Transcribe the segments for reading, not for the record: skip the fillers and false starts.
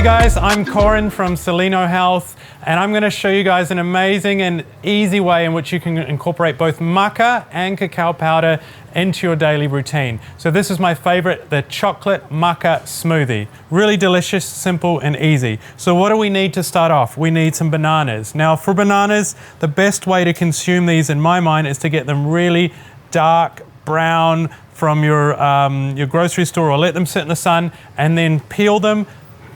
Hey guys, I'm Corin from Seleno Health, and I'm going to show you guys an amazing and easy way in which you can incorporate both maca and cacao powder into your daily routine. So this is my favorite, the chocolate maca smoothie. Really delicious, simple and easy. So what do we need to start off? We need some bananas. Now for bananas, the best way to consume these in my mind is to get them really dark brown from your grocery store, or let them sit in the sun and then peel them,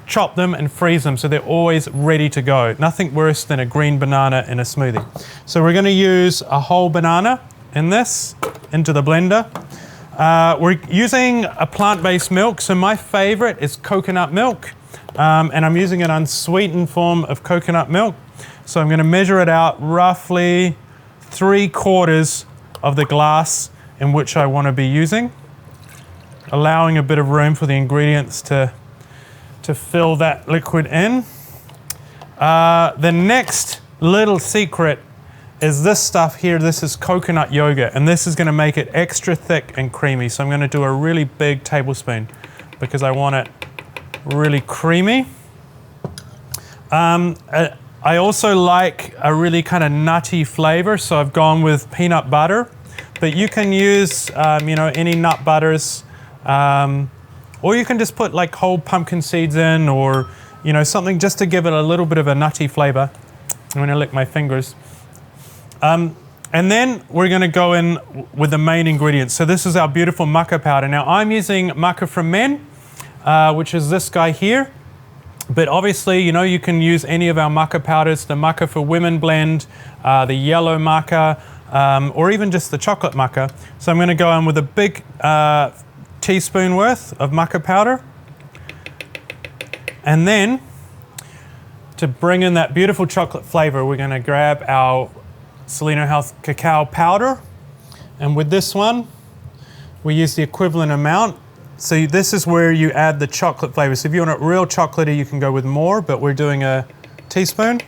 chop them and freeze them so they're always ready to go. Nothing worse than a green banana in a smoothie. So we're going to use a whole banana in this, into the blender. We're using a plant-based milk, so my favorite is coconut milk, and I'm using an unsweetened form of coconut milk. So I'm going to measure it out roughly 3/4 of the glass in which I want to be using, allowing a bit of room for the ingredients to fill that liquid in. The next little secret is this stuff here. This is coconut yogurt, and this is going to make it extra thick and creamy. So I'm going to do a really big tablespoon because I want it really creamy. I also like a really kind of nutty flavor, so I've gone with peanut butter. But you can use, any nut butters, or you can just put like whole pumpkin seeds in, or something just to give it a little bit of a nutty flavor. I'm going to lick my fingers. And then we're going to go in with the main ingredients. So this is our beautiful maca powder. Now I'm using maca from men, which is this guy here. But obviously, you can use any of our maca powders, the maca for women blend, the yellow maca, or even just the chocolate maca. So I'm going to go in with a big teaspoon worth of maca powder. And then to bring in that beautiful chocolate flavor, we're going to grab our Seleno Health cacao powder. And with this one, we use the equivalent amount. So this is where you add the chocolate flavor. So if you want it real chocolatey, you can go with more, but we're doing a teaspoon.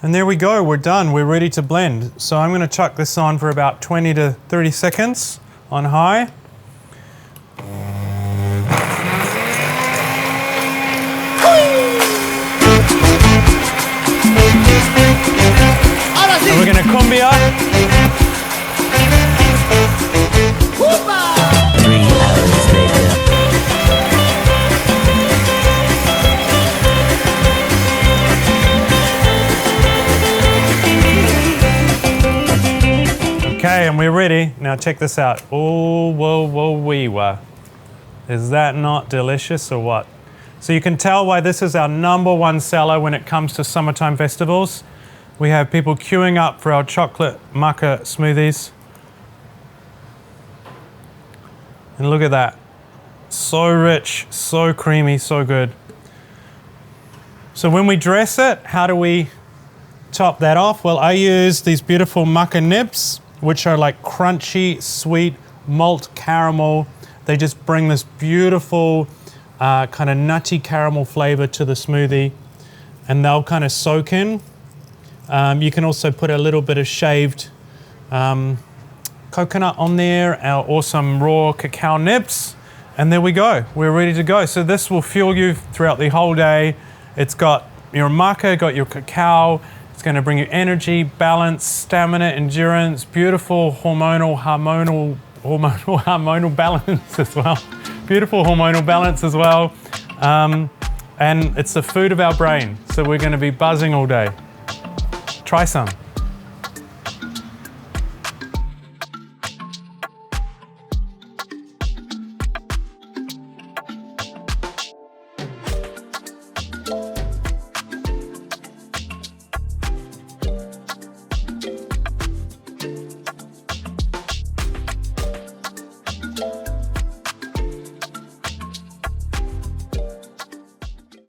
And there we go, we're done, we're ready to blend. So I'm going to chuck this on for about 20 to 30 seconds on high. And we're going to cumbia. 3 hours later. Okay, and we're ready. Now check this out. Oh, whoa, whoa, wee, wah. Is that not delicious or what? So you can tell why this is our #1 seller when it comes to summertime festivals. We have people queuing up for our chocolate maca smoothies. And look at that. So rich, so creamy, so good. So when we dress it, how do we top that off? Well, I use these beautiful maca nibs, which are like crunchy, sweet, malt caramel. They just bring this beautiful kind of nutty caramel flavor to the smoothie, and they'll kind of soak in. You can also put a little bit of shaved coconut on there, or some raw cacao nibs, and there we go. We're ready to go. So this will fuel you throughout the whole day. It's got your maca, got your cacao. It's going to bring you energy, balance, stamina, endurance, beautiful hormonal balance as well. Beautiful hormonal balance as well. And it's the food of our brain. So we're going to be buzzing all day. Try some.